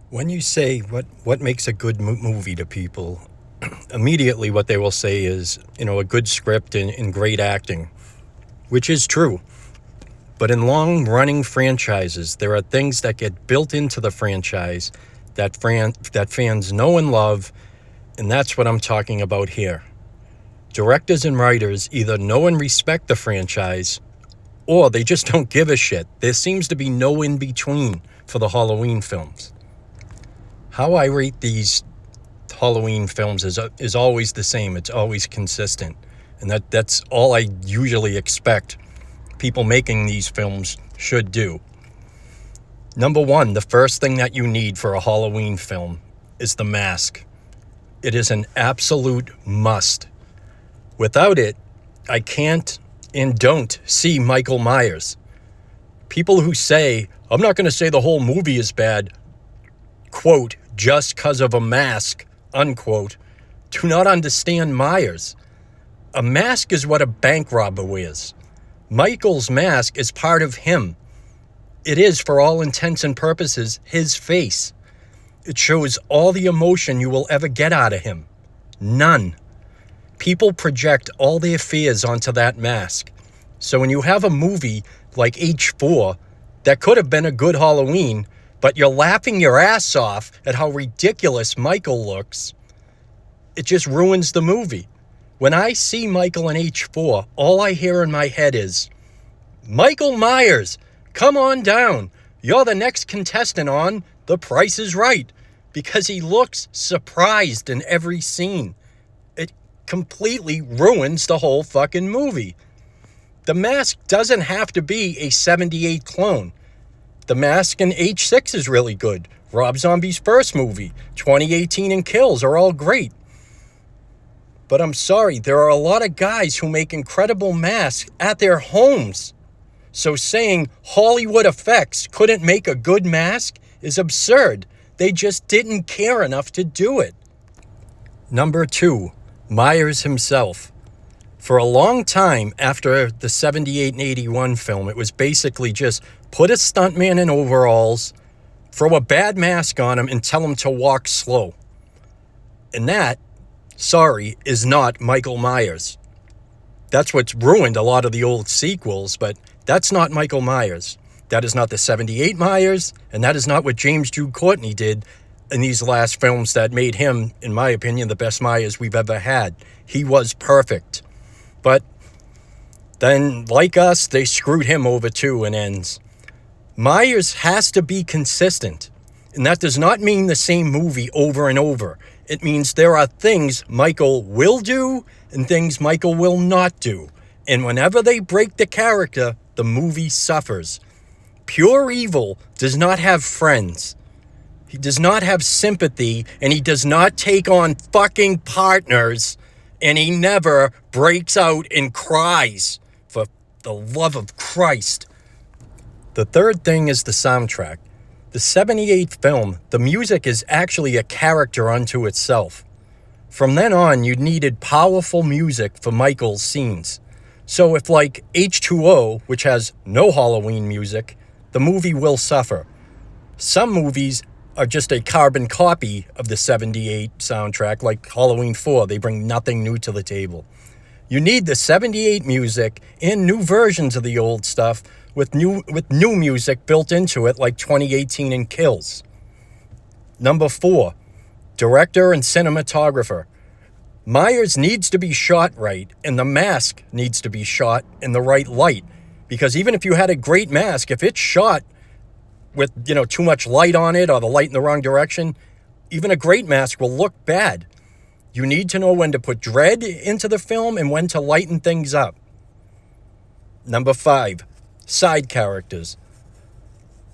When you say what makes a good movie to people, immediately what they will say is, a good script and great acting, which is true. But in long-running franchises, there are things that get built into the franchise that fans know and love, and that's what I'm talking about here. Directors and writers either know and respect the franchise, or they just don't give a shit. There seems to be no in-between for the Halloween films. How I rate these Halloween films is always the same. It's always consistent. And that's all I usually expect people making these films should do. Number one, the first thing that you need for a Halloween film is the mask. It is an absolute must. Without it, I can't and don't see Michael Myers. People who say, I'm not going to say the whole movie is bad, quote, just because of a mask, unquote, do not understand Myers. A mask is what a bank robber wears. Michael's mask is part of him. It is, for all intents and purposes, his face. It shows all the emotion you will ever get out of him. None. People project all their fears onto that mask. So when you have a movie like H4 that could have been a good Halloween, but you're laughing your ass off at how ridiculous Michael looks, it just ruins the movie. When I see Michael in H4, all I hear in my head is, Michael Myers, come on down. You're the next contestant on The Price is Right, because he looks surprised in every scene. It completely ruins the whole fucking movie. The mask doesn't have to be a 78 clone. The Mask in H6 is really good. Rob Zombie's first movie, 2018 and Kills are all great. But I'm sorry, there are a lot of guys who make incredible masks at their homes. So saying Hollywood effects couldn't make a good mask is absurd. They just didn't care enough to do it. Number two, Myers himself. For a long time after the 78 and 81 film, it was basically just put a stuntman in overalls, throw a bad mask on him, and tell him to walk slow. And that, sorry, is not Michael Myers. That's what's ruined a lot of the old sequels, but that's not Michael Myers. That is not the 78 Myers, and that is not what James Jude Courtney did in these last films that made him, in my opinion, the best Myers we've ever had. He was perfect. But then, like us, they screwed him over too in Ends. Myers has to be consistent, and that does not mean the same movie over and over. It means there are things Michael will do and things Michael will not do. And whenever they break the character, the movie suffers. Pure evil does not have friends. He does not have sympathy, and he does not take on fucking partners, and he never breaks out and cries, for the love of Christ. The third thing is the soundtrack. The 78 film, the music is actually a character unto itself. From then on, you needed powerful music for Michael's scenes. So if like H2O, which has no Halloween music, the movie will suffer. Some movies are just a carbon copy of the 78 soundtrack, like Halloween 4. They bring nothing new to the table. You need the 78 music and new versions of the old stuff with new music built into it, like 2018 and Kills. Number 4, director and cinematographer. Myers needs to be shot right, and the mask needs to be shot in the right light. Because even if you had a great mask, if it's shot with, too much light on it or the light in the wrong direction, even a great mask will look bad. You need to know when to put dread into the film and when to lighten things up. Number 5, side characters.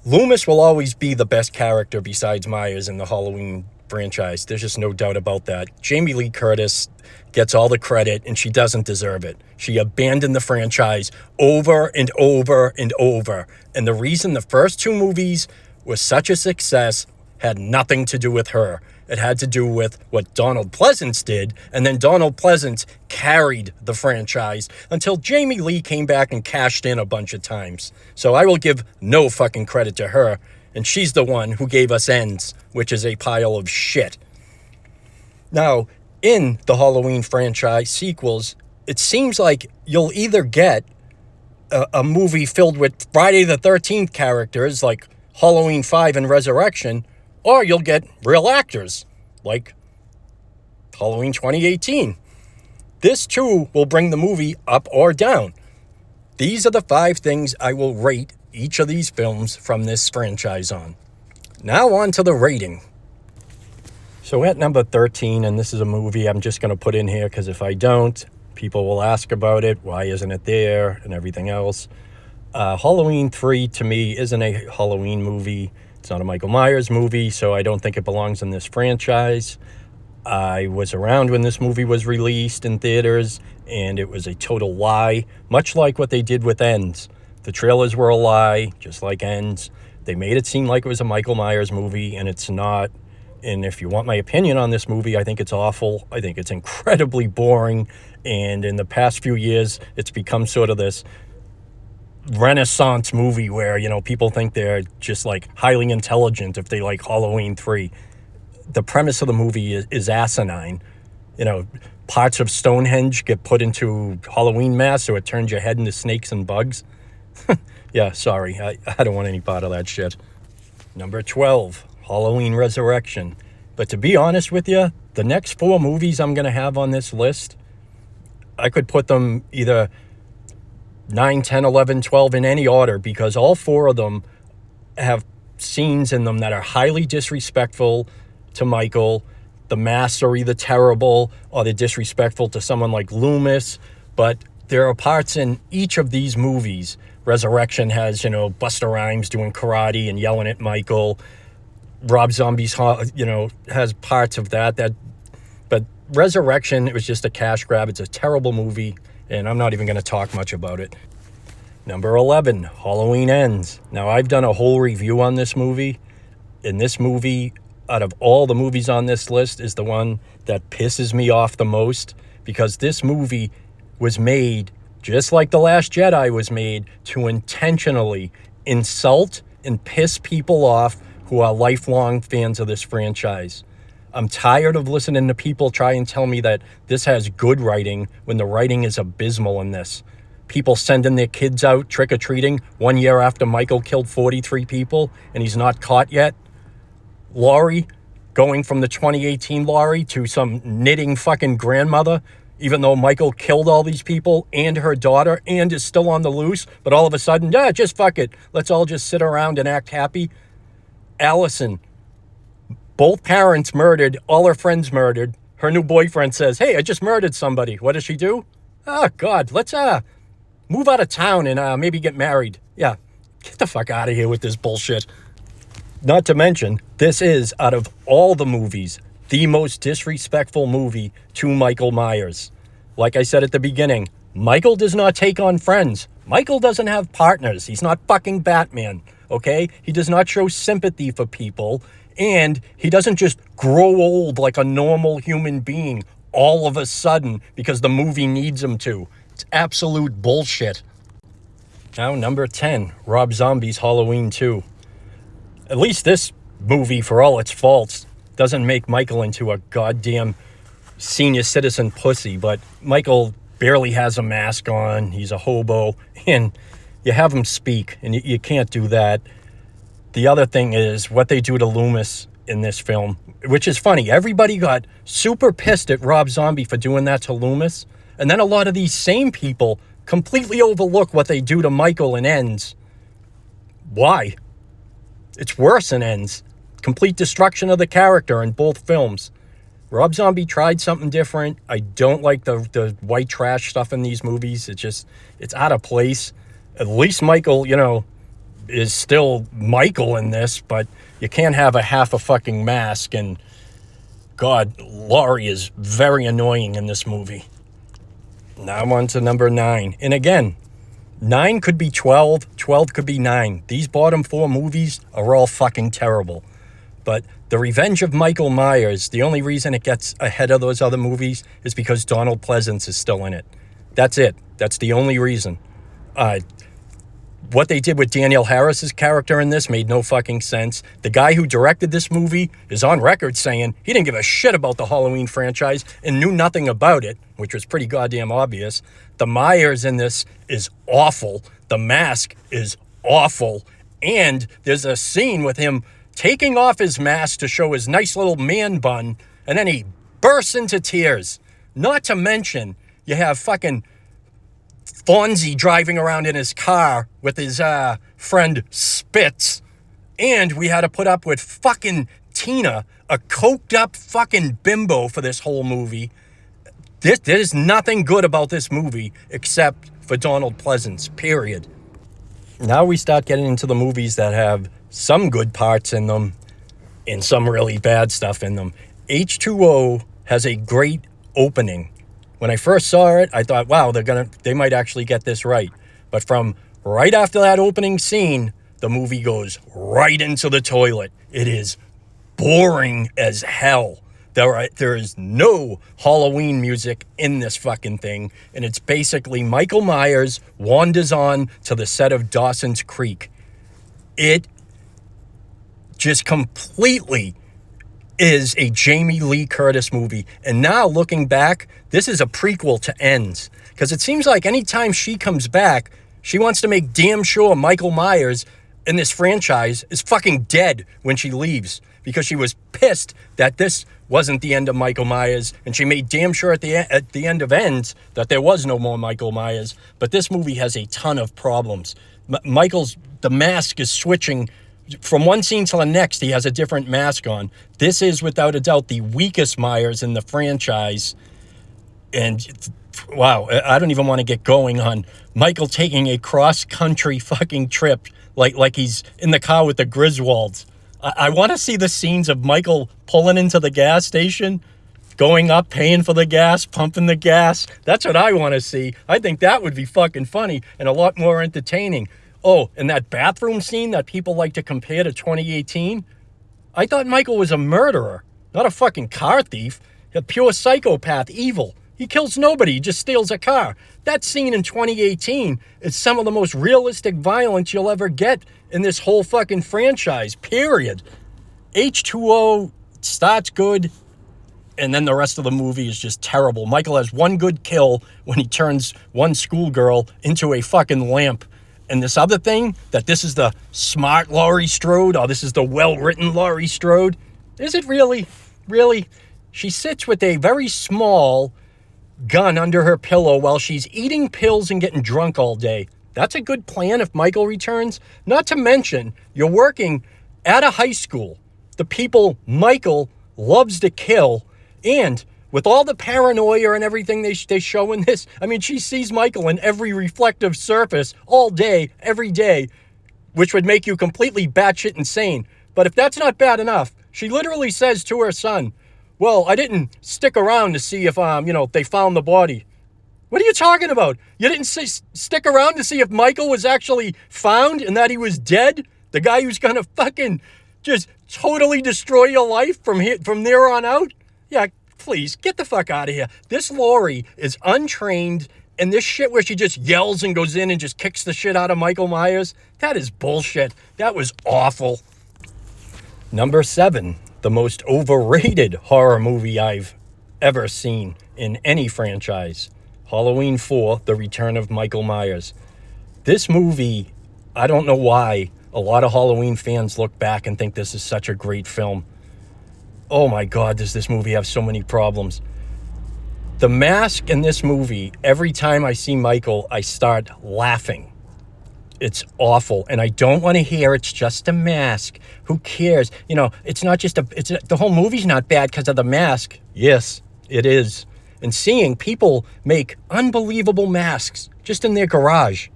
Loomis will always be the best character besides Myers in the Halloween franchise. There's just no doubt about that. Jamie Lee Curtis gets all the credit, and she doesn't deserve it. She abandoned the franchise over and over and over. And the reason the first 2 movies were such a success had nothing to do with her. It had to do with what Donald Pleasance did, and then Donald Pleasance carried the franchise until Jamie Lee came back and cashed in a bunch of times. So I will give no fucking credit to her. And she's the one who gave us Ends, which is a pile of shit. Now, in the Halloween franchise sequels, it seems like you'll either get a movie filled with Friday the 13th characters like Halloween 5 and Resurrection, or you'll get real actors like Halloween 2018. This too will bring the movie up or down. These are the 5 things I will rate each of these films from this franchise on. Now on to the rating. So at number 13, and this is a movie I'm just going to put in here because if I don't, people will ask about it. Why isn't it there? And everything else. Halloween 3 to me isn't a Halloween movie. It's not a Michael Myers movie, so I don't think it belongs in this franchise. I was around when this movie was released in theaters, and it was a total lie, much like what they did with Ends. The trailers were a lie, just like Ends. They made it seem like it was a Michael Myers movie, and it's not. And if you want my opinion on this movie, I think it's awful. I think it's incredibly boring. And in the past few years, it's become sort of this Renaissance movie where, people think they're just like highly intelligent if they like Halloween 3. The premise of the movie is asinine. Parts of Stonehenge get put into Halloween masks so it turns your head into snakes and bugs. Yeah, sorry. I don't want any part of that shit. Number 12, Halloween Resurrection. But to be honest with you, the next 4 movies I'm going to have on this list, I could put them either 9, 10, 11, 12 in any order because all 4 of them have scenes in them that are highly disrespectful to Michael. The masks are either terrible or they're disrespectful to someone like Loomis. But there are parts in each of these movies. Resurrection has, Busta Rhymes doing karate and yelling at Michael. Rob Zombie's, has parts of that. But Resurrection, it was just a cash grab. It's a terrible movie, and I'm not even going to talk much about it. Number 11, Halloween Ends. Now, I've done a whole review on this movie, and this movie, out of all the movies on this list, is the one that pisses me off the most, because this movie was made, just like The Last Jedi was made, to intentionally insult and piss people off who are lifelong fans of this franchise. I'm tired of listening to people try and tell me that this has good writing when the writing is abysmal in this. People sending their kids out trick-or-treating 1 year after Michael killed 43 people and he's not caught yet. Laurie going from the 2018 Laurie to some knitting fucking grandmother, even though Michael killed all these people and her daughter and is still on the loose, but all of a sudden, just fuck it. Let's all just sit around and act happy. Allison, both parents murdered, all her friends murdered. Her new boyfriend says, hey, I just murdered somebody. What does she do? Oh, God, let's move out of town and maybe get married. Yeah, get the fuck out of here with this bullshit. Not to mention, this is, out of all the movies, the most disrespectful movie to Michael Myers. Like I said at the beginning, Michael does not take on friends. Michael doesn't have partners. He's not fucking Batman, okay? He does not show sympathy for people, and he doesn't just grow old like a normal human being all of a sudden because the movie needs him to. It's absolute bullshit. Now, number 10, Rob Zombie's Halloween 2. At least this movie, for all its faults, doesn't make Michael into a goddamn senior citizen pussy, but Michael barely has a mask on. He's a hobo, and you have him speak, and you can't do that. The other thing is what they do to Loomis in this film, which is funny. Everybody got super pissed at Rob Zombie for doing that to Loomis, and then a lot of these same people completely overlook what they do to Michael in Ends. Why? It's worse in Ends. Complete destruction of the character in both films. Rob Zombie tried something different. I don't like the white trash stuff in these movies. It's out of place. At least Michael, is still Michael in this, but you can't have a half a fucking mask. And God, Laurie is very annoying in this movie. Now I'm on to number 9. And again, 9 could be 12, 12 could be 9. These bottom 4 movies are all fucking terrible. But The Revenge of Michael Myers, the only reason it gets ahead of those other movies is because Donald Pleasance is still in it. That's it. That's the only reason. What they did with Danielle Harris's character in this made no fucking sense. The guy who directed this movie is on record saying he didn't give a shit about the Halloween franchise and knew nothing about it, which was pretty goddamn obvious. The Myers in this is awful. The mask is awful. And there's a scene with him taking off his mask to show his nice little man bun, and then he bursts into tears. Not to mention, you have fucking Fonzie driving around in his car with his friend Spitz. And we had to put up with fucking Tina, a coked up fucking bimbo for this whole movie. There's nothing good about this movie except for Donald Pleasance, period. Now we start getting into the movies that have some good parts in them and some really bad stuff in them. H2O has a great opening. When I first saw it, I thought, wow, they might actually get this right. But from right after that opening scene, the movie goes right into the toilet. It is boring as hell. There is no Halloween music in this fucking thing, and it's basically Michael Myers wanders on to the set of Dawson's Creek. It just completely is a Jamie Lee Curtis movie. And now looking back, this is a prequel to Ends. Because it seems like anytime she comes back, she wants to make damn sure Michael Myers in this franchise is fucking dead when she leaves. Because she was pissed that this wasn't the end of Michael Myers. And she made damn sure at the end of Ends that there was no more Michael Myers. But this movie has a ton of problems. The mask is switching from one scene to the next. He has a different mask on. This is without a doubt the weakest Myers in the franchise. And wow, I don't even want to get going on Michael taking a cross-country fucking trip like he's in the car with the Griswolds. I want to see the scenes of Michael pulling into the gas station, going up, paying for the gas, pumping the gas. That's what I want to see. I think that would be fucking funny and a lot more entertaining. Oh, and that bathroom scene that people like to compare to 2018, I thought Michael was a murderer, not a fucking car thief, a pure psychopath, evil. He kills nobody, he just steals a car. That scene in 2018 is some of the most realistic violence you'll ever get in this whole fucking franchise, period. H2O starts good, and then the rest of the movie is just terrible. Michael has one good kill when he turns one schoolgirl into a fucking lamp. And this other thing, that this is the smart Laurie Strode, or this is the well-written Laurie Strode. Is it really? Really? She sits with a very small gun under her pillow while she's eating pills and getting drunk all day. That's a good plan if Michael returns. Not to mention, you're working at a high school. The people Michael loves to kill, and with all the paranoia and everything they show in this, I mean, she sees Michael in every reflective surface all day, every day, which would make you completely batshit insane. But if that's not bad enough, she literally says to her son, well, I didn't stick around to see if, they found the body. What are you talking about? You didn't stick around to see if Michael was actually found and that he was dead? The guy who's going to fucking just totally destroy your life from there on out? Yeah, please, get the fuck out of here. This Laurie is untrained, and this shit where she just yells and goes in and just kicks the shit out of Michael Myers, that is bullshit. That was awful. Number 7, the most overrated horror movie I've ever seen in any franchise. Halloween 4, The Return of Michael Myers. This movie, I don't know why a lot of Halloween fans look back and think this is such a great film. Oh my God, does this movie have so many problems. The mask in this movie, every time I see Michael, I start laughing. It's awful, and I don't want to hear it's just a mask. Who cares? It's not just the whole movie's not bad because of the mask. Yes, it is. And seeing people make unbelievable masks just in their garage.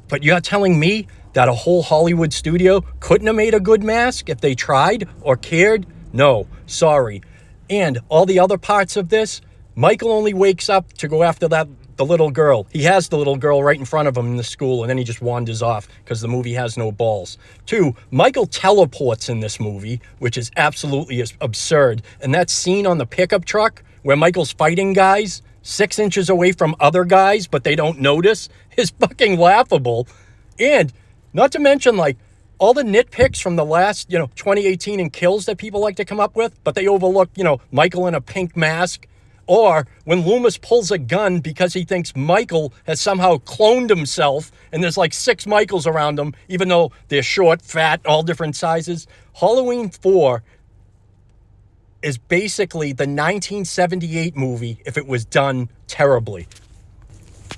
But you're telling me that a whole Hollywood studio couldn't have made a good mask if they tried or cared? No, sorry. And all the other parts of this, Michael only wakes up to go after the little girl. He has the little girl right in front of him in the school, and then he just wanders off because the movie has no balls. 2, Michael teleports in this movie, which is absolutely absurd. And that scene on the pickup truck where Michael's fighting guys 6 inches away from other guys, but they don't notice, is fucking laughable. And Not to mention, like, all the nitpicks from the last, 2018 and kills that people like to come up with, but they overlook, Michael in a pink mask. Or when Loomis pulls a gun because he thinks Michael has somehow cloned himself and there's like 6 Michaels around him, even though they're short, fat, all different sizes. Halloween 4 is basically the 1978 movie if it was done terribly.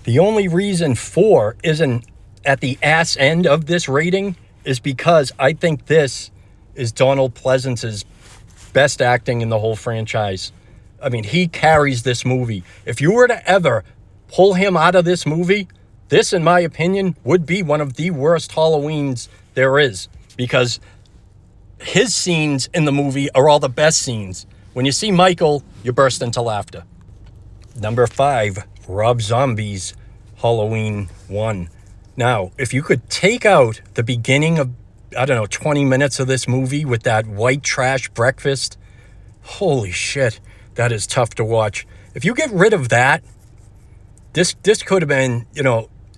The only reason 4 isn't at the ass end of this rating is because I think this is Donald Pleasance's best acting in the whole franchise. I mean, he carries this movie. If you were to ever pull him out of this movie, this, in my opinion, would be one of the worst Halloweens there is. Because his scenes in the movie are all the best scenes. When you see Michael, you burst into laughter. Number 5, Rob Zombie's Halloween 1. Now, if you could take out the beginning of, 20 minutes of this movie with that white trash breakfast, holy shit, that is tough to watch. If you get rid of that, this could have been,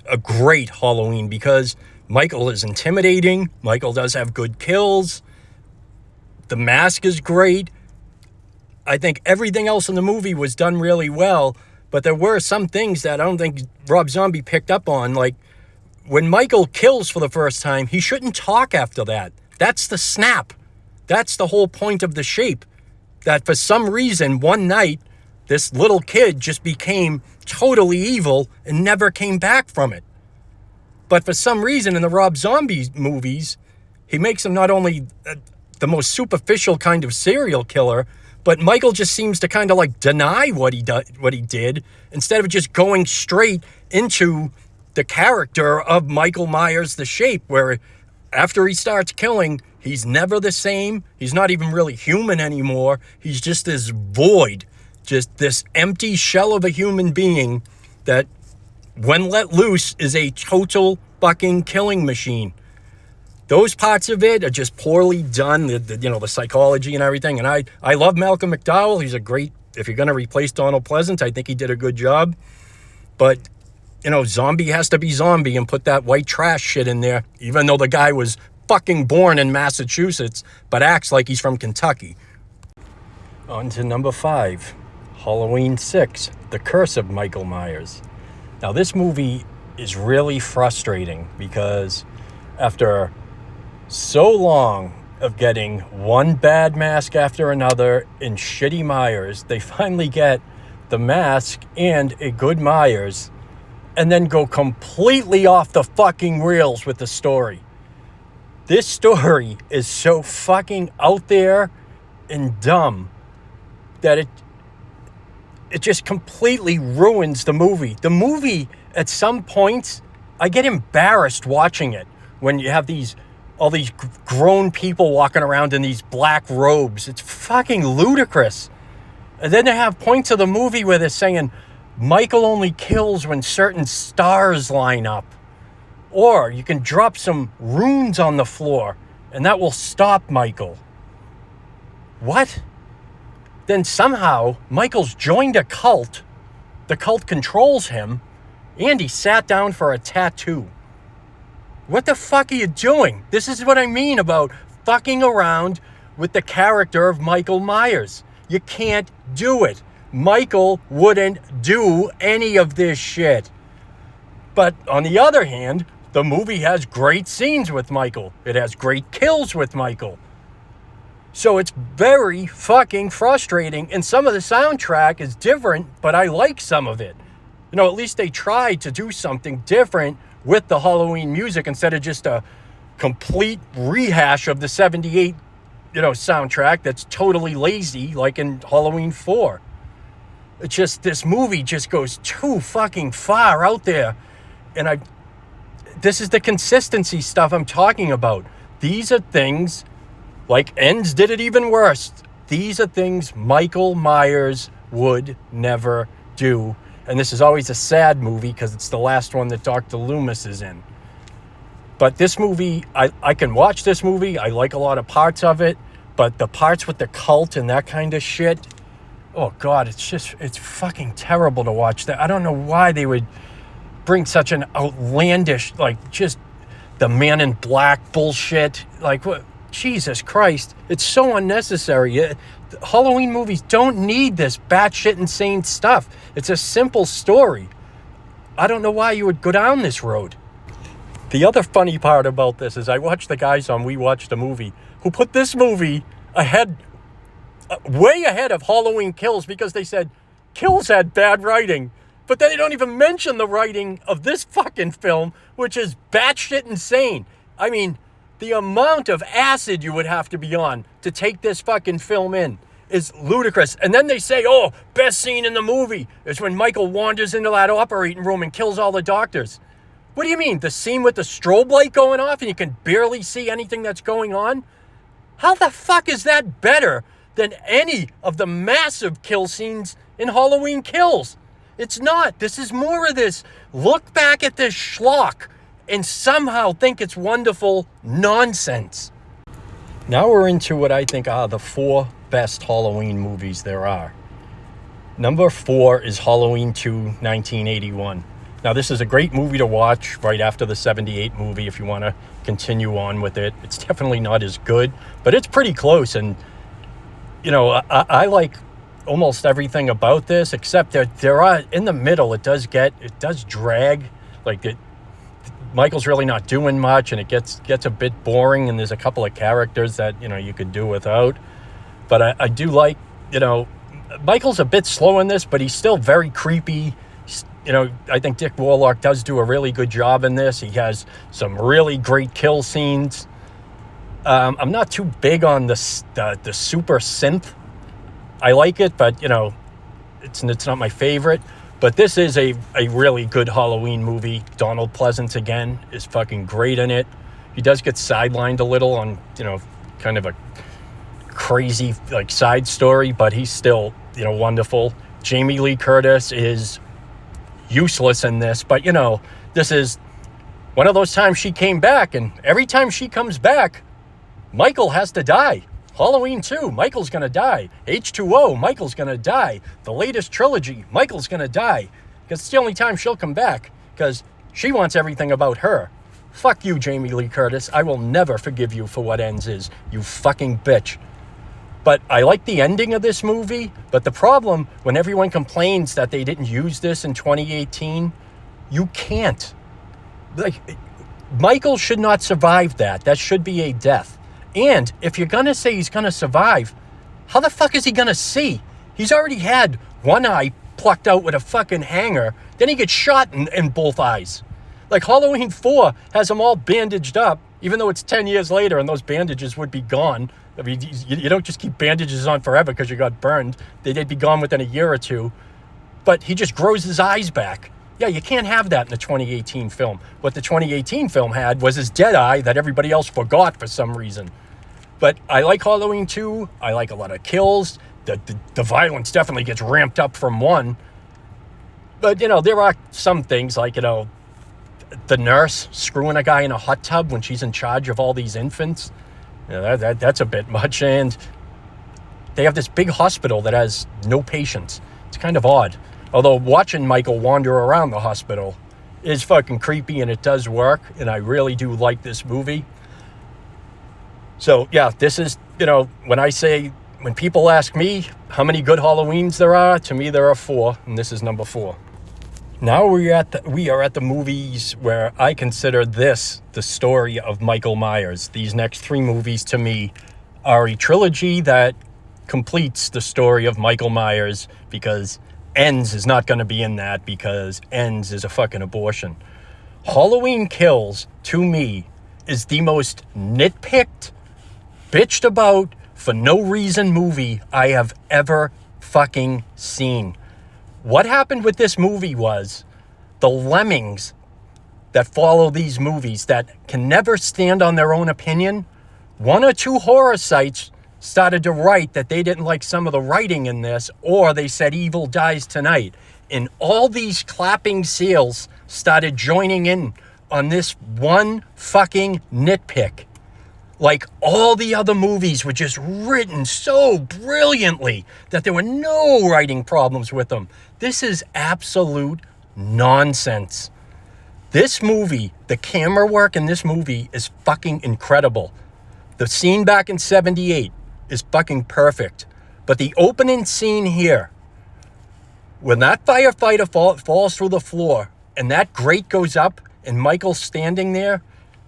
a great Halloween because Michael is intimidating. Michael does have good kills. The mask is great. I think everything else in the movie was done really well, but there were some things that I don't think Rob Zombie picked up on. Like, when Michael kills for the first time, he shouldn't talk after that. That's the snap. That's the whole point of the shape. That for some reason, one night, this little kid just became totally evil and never came back from it. But for some reason, in the Rob Zombie movies, he makes him not only the most superficial kind of serial killer, but Michael just seems to kind of like deny what he did, instead of just going straight into the character of Michael Myers, the Shape, where after he starts killing, he's never the same. He's not even really human anymore. He's just this void, just this empty shell of a human being that, when let loose, is a total fucking killing machine. Those parts of it are just poorly done, the psychology and everything. And I love Malcolm McDowell. He's a great, if you're going to replace Donald Pleasance, I think he did a good job. But, Zombie has to be Zombie and put that white trash shit in there, even though the guy was fucking born in Massachusetts, but acts like he's from Kentucky. On to number 5, Halloween 6, The Curse of Michael Myers. Now, this movie is really frustrating because after so long of getting one bad mask after another in shitty Myers, they finally get the mask and a good Myers, and then go completely off the fucking rails with the story. This story is so fucking out there and dumb that it just completely ruins the movie. The movie, at some points, I get embarrassed watching it when you have all these grown people walking around in these black robes. It's fucking ludicrous. And then they have points of the movie where they're saying, Michael only kills when certain stars line up. Or you can drop some runes on the floor and that will stop Michael. What? Then somehow Michael's joined a cult. The cult controls him and he sat down for a tattoo. What the fuck are you doing? This is what I mean about fucking around with the character of Michael Myers. You can't do it. Michael wouldn't do any of this shit. But on the other hand, the movie has great scenes with Michael. It has great kills with Michael. So it's very fucking frustrating. And some of the soundtrack is different, but I like some of it. At least they tried to do something different with the Halloween music instead of just a complete rehash of the 78, soundtrack that's totally lazy, like in Halloween 4. It's just, this movie just goes too fucking far out there. And this is the consistency stuff I'm talking about. These are things, like Ends did it even worse. These are things Michael Myers would never do. And this is always a sad movie because it's the last one that Dr. Loomis is in. But this movie, I can watch this movie. I like a lot of parts of it. But the parts with the cult and that kind of shit, oh God, it's fucking terrible to watch that. I don't know why they would bring such an outlandish, just the Man in Black bullshit. Like, what? Jesus Christ. It's so unnecessary. Halloween movies don't need this batshit insane stuff. It's a simple story. I don't know why you would go down this road. The other funny part about this is I watched the guys on We Watched a Movie who put this movie ahead, way ahead of Halloween Kills, because they said Kills had bad writing. But then they don't even mention the writing of this fucking film, which is batshit insane. I mean, the amount of acid you would have to be on to take this fucking film in is ludicrous. And then they say, oh, best scene in the movie is when Michael wanders into that operating room and kills all the doctors. What do you mean? The scene with the strobe light going off and you can barely see anything that's going on? How the fuck is that better than any of the massive kill scenes in Halloween Kills? It's not. This is more of this look back at this schlock and somehow think it's wonderful nonsense. Now we're into what I think are the 4 best Halloween movies there are. Number 4 is Halloween 2, 1981. Now, this is a great movie to watch right after the 78 movie if you want to continue on with it. It's definitely not as good, but it's pretty close. And, you know, I like almost everything about this, except that there are, in the middle, it does drag. Like, Michael's really not doing much, and it gets a bit boring, and there's a couple of characters that, you know, you could do without. But I do like, you know, Michael's a bit slow in this, but he's still very creepy. You know, I think Dick Warlock does do a really good job in this. He has some really great kill scenes. I'm not too big on the super synth. I like it, but, you know, it's not my favorite. But this is a really good Halloween movie. Donald Pleasance, again, is fucking great in it. He does get sidelined a little on, you know, kind of a crazy, like, side story, but he's still, you know, wonderful. Jamie Lee Curtis is useless in this, but, you know, this is one of those times she came back, and every time she comes back, Michael has to die. Halloween 2, Michael's gonna die. H2O, Michael's gonna die. The latest trilogy, Michael's gonna die. Because it's the only time she'll come back, because she wants everything about her. Fuck you, Jamie Lee Curtis. I will never forgive you for what ends is, you fucking bitch. But I like the ending of this movie, but the problem, when everyone complains that they didn't use this in 2018, you can't. Like, Michael should not survive that. That should be a death. And if you're going to say he's going to survive, how the fuck is he going to see? He's already had one eye plucked out with a fucking hanger. Then he gets shot in both eyes. Like, Halloween 4 has him all bandaged up, even though it's 10 years later and those bandages would be gone. I mean, you don't just keep bandages on forever because you got burned. They'd be gone within a year or two. But he just grows his eyes back. Yeah, you can't have that in the 2018 film. What the 2018 film had was his dead eye that everybody else forgot for some reason. But I like Halloween 2. I like a lot of kills. The violence definitely gets ramped up from 1. But, you know, there are some things like, you know, the nurse screwing a guy in a hot tub when she's in charge of all these infants. You know, that's a bit much. And they have this big hospital that has no patients. It's kind of odd. Although watching Michael wander around the hospital is fucking creepy, and it does work. And I really do like this movie. So, yeah, this is, you know, when people ask me how many good Halloweens there are, to me there are 4, and this is number 4. Now we are at the movies where I consider this the story of Michael Myers. These next 3 movies, to me, are a trilogy that completes the story of Michael Myers, because Ends is not going to be in that, because Ends is a fucking abortion. Halloween Kills, to me, is the most nitpicked, bitched about, for no reason movie I have ever fucking seen. What happened with this movie was the lemmings that follow these movies that can never stand on their own opinion. 1 or 2 horror sites started to write that they didn't like some of the writing in this, or they said evil dies tonight. And all these clapping seals started joining in on this one fucking nitpick. Like, all the other movies were just written so brilliantly that there were no writing problems with them. This is absolute nonsense. This movie, the camera work in this movie is fucking incredible. The scene back in 78 is fucking perfect. But the opening scene here, when that firefighter falls through the floor and that grate goes up and Michael's standing there,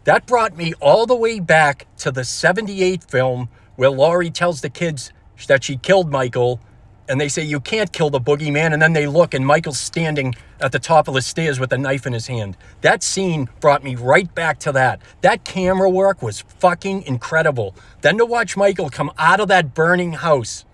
that brought me all the way back to the 78 film where Laurie tells the kids that she killed Michael, and they say, you can't kill the boogeyman, and then they look and Michael's standing at the top of the stairs with a knife in his hand. That scene brought me right back to that. That camera work was fucking incredible. Then to watch Michael come out of that burning house,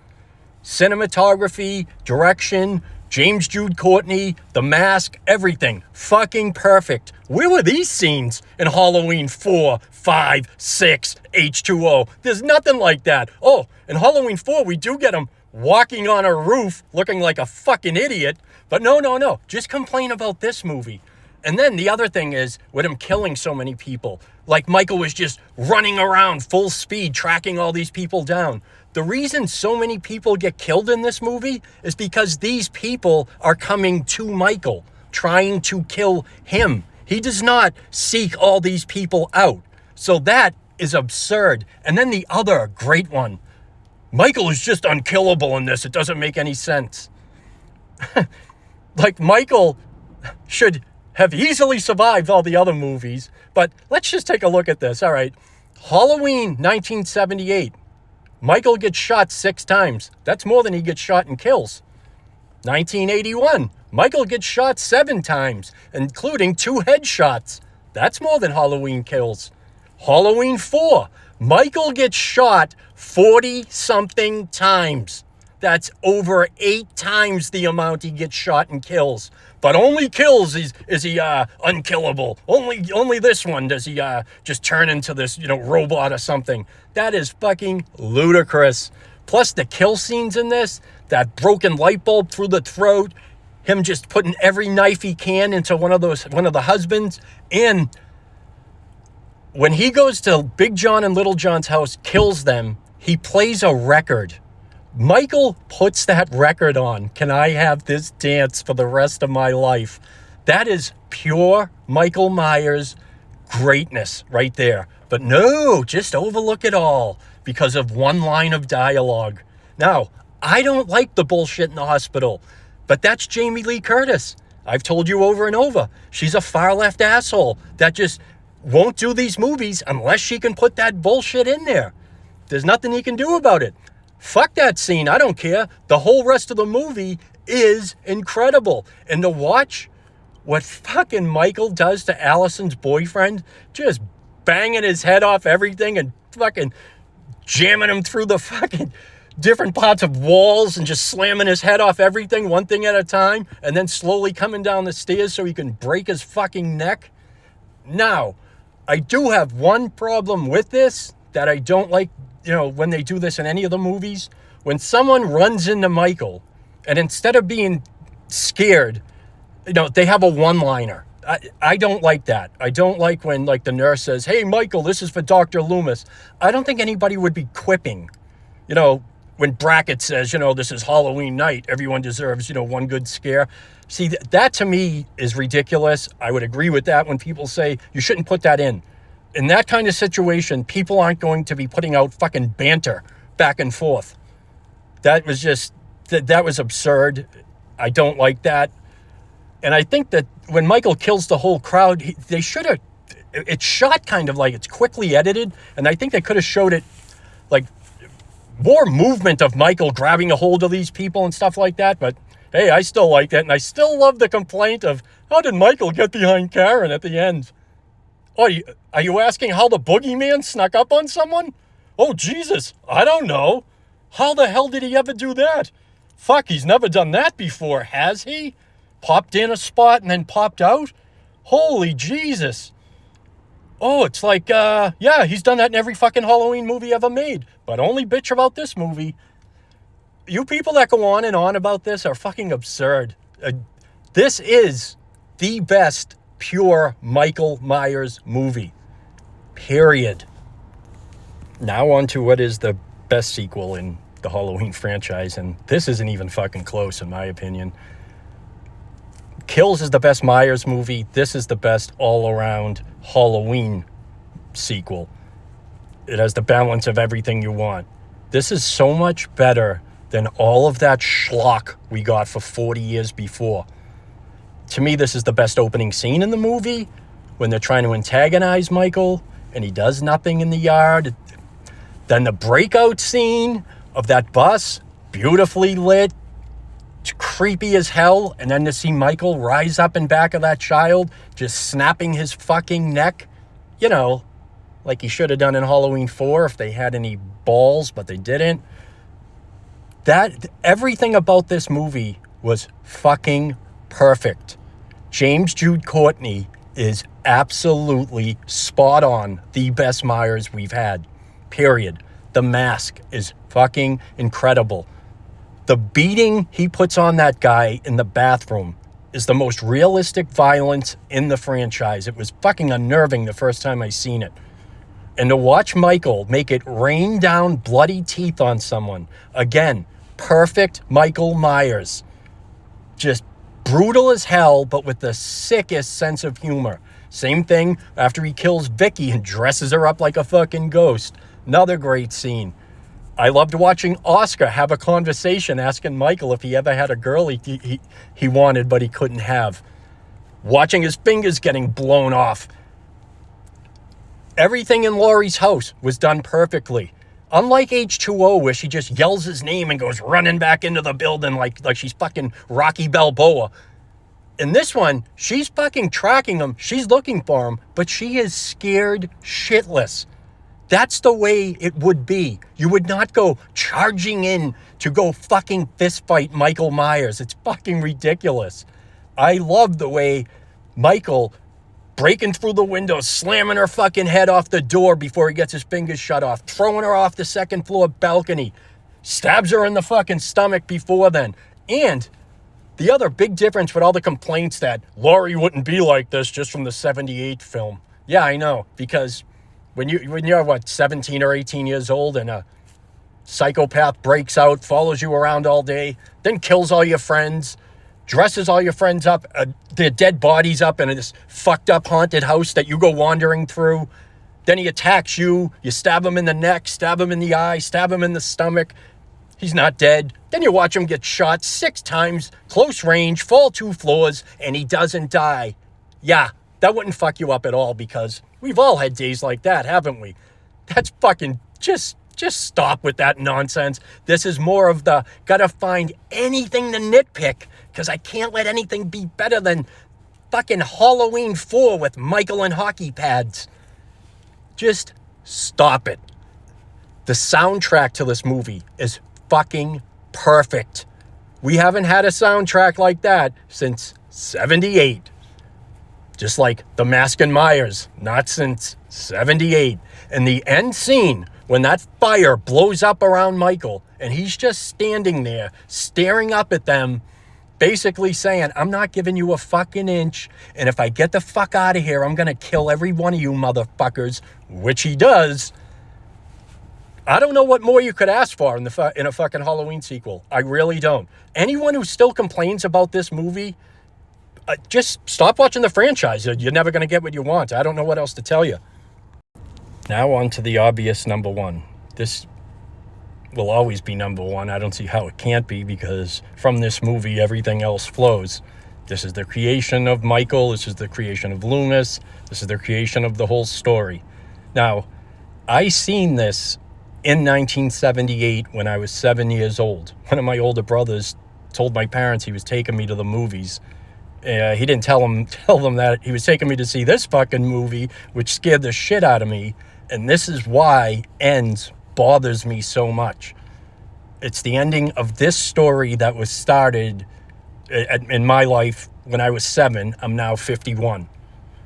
cinematography, direction, James Jude Courtney, the mask, everything. Fucking perfect. Where were these scenes in Halloween 4, 5, 6, H2O? There's nothing like that. Oh, in Halloween 4, we do get him walking on a roof looking like a fucking idiot. But no. Just complain about this movie. And then the other thing is, with him killing so many people, like Michael was just running around full speed, tracking all these people down. The reason so many people get killed in this movie is because these people are coming to Michael, trying to kill him. He does not seek all these people out. So that is absurd. And then the other great one, Michael is just unkillable in this. It doesn't make any sense. Like, Michael should have easily survived all the other movies. But let's just take a look at this. All right. Halloween 1978. Michael gets shot 6 times. That's more than he gets shot and kills. 1981. Michael gets shot 7 times, including 2 headshots. That's more than Halloween kills. Halloween 4. Michael gets shot 40-something times. That's over 8 times the amount he gets shot and kills. But only kills is he unkillable. Only this one does he just turn into this, robot or something. That is fucking ludicrous. Plus the kill scenes in this, that broken light bulb through the throat, him just putting every knife he can into one of the husbands, and when he goes to Big John and Little John's house, kills them, he plays a record. Michael puts that record on. Can I have this dance for the rest of my life? That is pure Michael Myers greatness right there. But no, just overlook it all because of one line of dialogue. Now, I don't like the bullshit in the hospital, but that's Jamie Lee Curtis. I've told you over and over. She's a far left asshole that just won't do these movies unless she can put that bullshit in there. There's nothing he can do about it. Fuck that scene. I don't care. The whole rest of the movie is incredible. And to watch what fucking Michael does to Allison's boyfriend, just banging his head off everything and fucking jamming him through the fucking different parts of walls and just slamming his head off everything one thing at a time, and then slowly coming down the stairs so he can break his fucking neck. Now, I do have one problem with this that I don't like, when they do this in any of the movies. When someone runs into Michael, and instead of being scared, they have a one-liner. I don't like that. I don't like when, the nurse says, hey, Michael, this is for Dr. Loomis. I don't think anybody would be quipping. When Brackett says, this is Halloween night, everyone deserves, one good scare. See, that to me is ridiculous. I would agree with that when people say you shouldn't put that in. In that kind of situation, people aren't going to be putting out fucking banter back and forth. That was just, that was absurd. I don't like that. And I think that when Michael kills the whole crowd, they should have, it's shot kind of like it's quickly edited. And I think they could have showed it like more movement of Michael grabbing a hold of these people and stuff like that. But hey, I still like that. And I still love the complaint of, how did Michael get behind Karen at the end? Oh, are you asking how the boogeyman snuck up on someone? Oh, Jesus, I don't know. How the hell did he ever do that? Fuck, he's never done that before, has he? Popped in a spot and then popped out? Holy Jesus. Oh, it's like, yeah, he's done that in every fucking Halloween movie ever made. But only bitch about this movie. You people that go on and on about this are fucking absurd. This is the best pure Michael Myers movie. Period. Now on to what is the best sequel in the Halloween franchise, and this isn't even fucking close in my opinion. Kills is the best Myers movie. This is the best all-around Halloween sequel. It has the balance of everything you want. This is so much better than all of that schlock we got for 40 years before. To me, this is the best opening scene in the movie, when they're trying to antagonize Michael and he does nothing in the yard. Then the breakout scene of that bus, beautifully lit, creepy as hell, and then to see Michael rise up in back of that child, just snapping his fucking neck, you know, like he should have done in Halloween 4 if they had any balls, but they didn't. Everything about this movie was fucking perfect. James Jude Courtney is absolutely spot on, the best Myers we've had, period. The mask is fucking incredible. The beating he puts on that guy in the bathroom is the most realistic violence in the franchise. It was fucking unnerving the first time I seen it. And to watch Michael make it rain down bloody teeth on someone, again, perfect Michael Myers. Just brutal as hell, but with the sickest sense of humor. Same thing after he kills Vicky and dresses her up like a fucking ghost. Another great scene. I loved watching Oscar have a conversation asking Michael if he ever had a girl he wanted but he couldn't have. Watching his fingers getting blown off. Everything in Laurie's house was done perfectly. Unlike H2O, where she just yells his name and goes running back into the building like she's fucking Rocky Balboa. In this one, she's fucking tracking him. She's looking for him, but she is scared shitless. That's the way it would be. You would not go charging in to go fucking fist fight Michael Myers. It's fucking ridiculous. I love the way Michael breaking through the window, slamming her fucking head off the door before he gets his fingers shut off, throwing her off the second floor balcony, stabs her in the fucking stomach before then. And the other big difference with all the complaints that Laurie wouldn't be like this just from the 78 film. Yeah, I know, because when you're 17 or 18 years old and a psychopath breaks out, follows you around all day, then kills all your friends, dresses all your friends up, their dead bodies up in this fucked up haunted house that you go wandering through. Then he attacks you, you stab him in the neck, stab him in the eye, stab him in the stomach. He's not dead. Then you watch him get shot 6 times, close range, fall 2 floors, and he doesn't die. Yeah, that wouldn't fuck you up at all because we've all had days like that, haven't we? That's fucking just stop with that nonsense. This is more of the gotta find anything to nitpick because I can't let anything be better than fucking Halloween 4 with Michael and hockey pads. Just stop it. The soundtrack to this movie is fucking perfect. We haven't had a soundtrack like that since 78. Just like The Mask and Myers, not since 78. And the end scene, when that fire blows up around Michael, and he's just standing there, staring up at them, basically saying, I'm not giving you a fucking inch, and if I get the fuck out of here, I'm gonna kill every one of you motherfuckers, which he does. I don't know what more you could ask for in a fucking Halloween sequel. I really don't. Anyone who still complains about this movie, just stop watching the franchise. You're never going to get what you want. I don't know what else to tell you. Now on to the obvious number one. This will always be number one. I don't see how it can't be because from this movie, everything else flows. This is the creation of Michael. This is the creation of Loomis. This is the creation of the whole story. Now, I seen this in 1978 when I was 7 years old. One of my older brothers told my parents he was taking me to the movies. He didn't tell them that he was taking me to see this fucking movie, which scared the shit out of me. And this is why Ends bothers me so much. It's the ending of this story that was started in my life when I was 7. I'm now 51.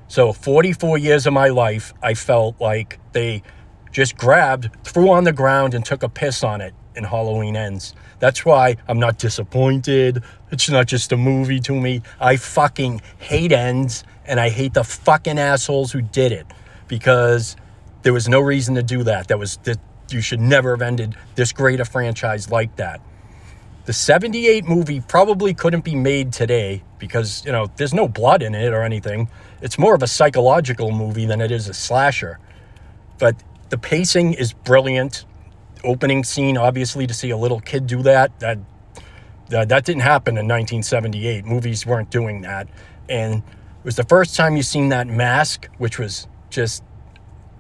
So 44 years of my life, I felt like they just grabbed, threw on the ground, and took a piss on it in Halloween Ends. That's why I'm not disappointed. It's not just a movie to me. I fucking hate Ends, and I hate the fucking assholes who did it because there was no reason to do that. You should never have ended this great a franchise like that. The 78 movie probably couldn't be made today because, there's no blood in it or anything. It's more of a psychological movie than it is a slasher. But the pacing is brilliant. Opening scene, obviously, to see a little kid do that didn't happen in 1978. Movies weren't doing that. And it was the first time you seen that mask, which was just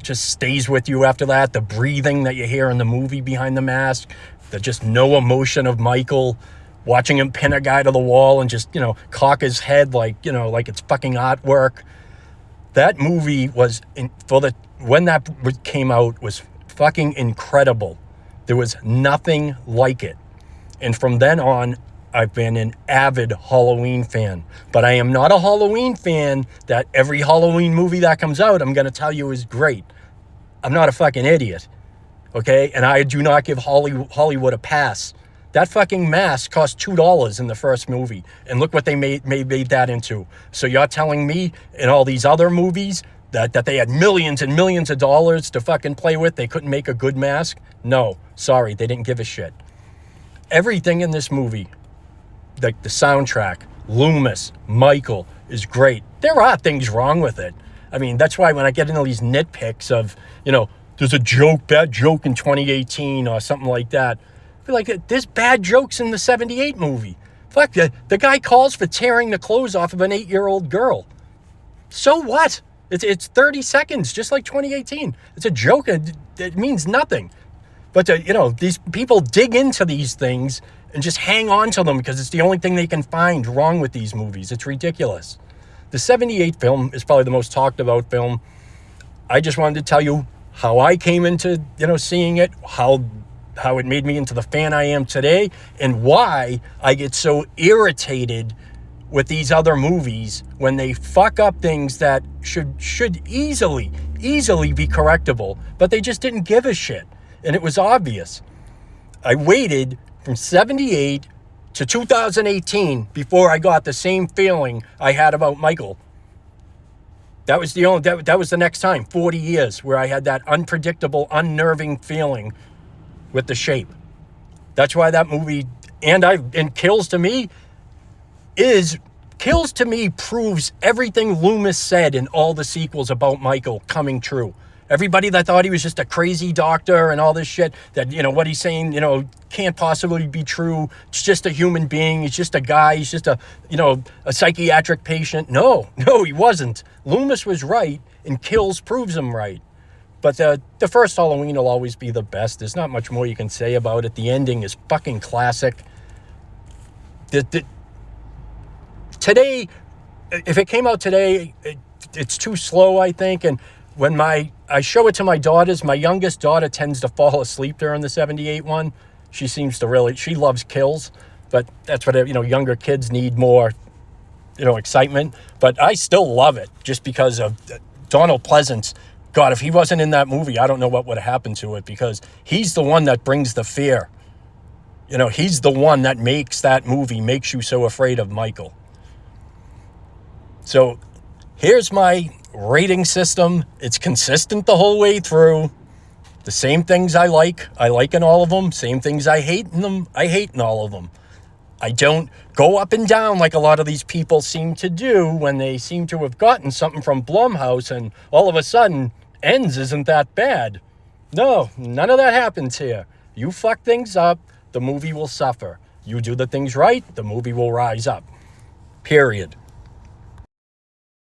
stays with you after that. The breathing that you hear in the movie behind the mask, the just no emotion of Michael, watching him pin a guy to the wall and just, cock his head like it's fucking artwork. That movie was, when that came out, was fucking incredible. There was nothing like it. And from then on, I've been an avid Halloween fan. But I am not a Halloween fan that every Halloween movie that comes out, I'm going to tell you is great. I'm not a fucking idiot. Okay? And I do not give Hollywood a pass. That fucking mask cost $2 in the first movie. And look what they made that into. So you're telling me in all these other movies that they had millions and millions of dollars to fucking play with, they couldn't make a good mask? No. Sorry, they didn't give a shit. Everything in this movie, like the soundtrack, Loomis, Michael, is great. There are things wrong with it. I mean, that's why when I get into these nitpicks of, there's a bad joke in 2018 or something like that, I feel like there's bad jokes in the 78 movie. Fuck, the guy calls for tearing the clothes off of an 8-year-old girl. So what? It's 30 seconds, just like 2018. It's a joke. It means nothing. But, these people dig into these things and just hang on to them because it's the only thing they can find wrong with these movies. It's ridiculous. The 78 film is probably the most talked about film. I just wanted to tell you how I came into, seeing it, how it made me into the fan I am today, and why I get so irritated with these other movies when they fuck up things that should easily be correctable, but they just didn't give a shit. And it was obvious. I waited from 78 to 2018 before I got the same feeling I had about Michael. That was the next time, 40 years, where I had that unpredictable, unnerving feeling with The Shape. That's why that movie, and Kills to me proves everything Loomis said in all the sequels about Michael coming true. Everybody that thought he was just a crazy doctor and all this shit, that, what he's saying, can't possibly be true. It's just a human being. He's just a guy. He's just a psychiatric patient. No, he wasn't. Loomis was right, and Kills proves him right. But the first Halloween will always be the best. There's not much more you can say about it. The ending is fucking classic. Today, if it came out today, it's too slow, I think. And when I show it to my daughters, my youngest daughter tends to fall asleep during the 78 one. She loves Kills. But that's what, younger kids need more, excitement. But I still love it just because of Donald Pleasance. God, if he wasn't in that movie, I don't know what would have happened to it, because he's the one that brings the fear. He's the one that makes that movie, makes you so afraid of Michael. So here's my rating system. It's consistent the whole way through. The same things I like in all of them. Same things I hate in them, I hate in all of them. I don't go up and down like a lot of these people seem to do when they seem to have gotten something from Blumhouse and all of a sudden Ends isn't that bad. No, none of that happens here. You fuck things up, the movie will suffer. You do the things right, the movie will rise up. Period.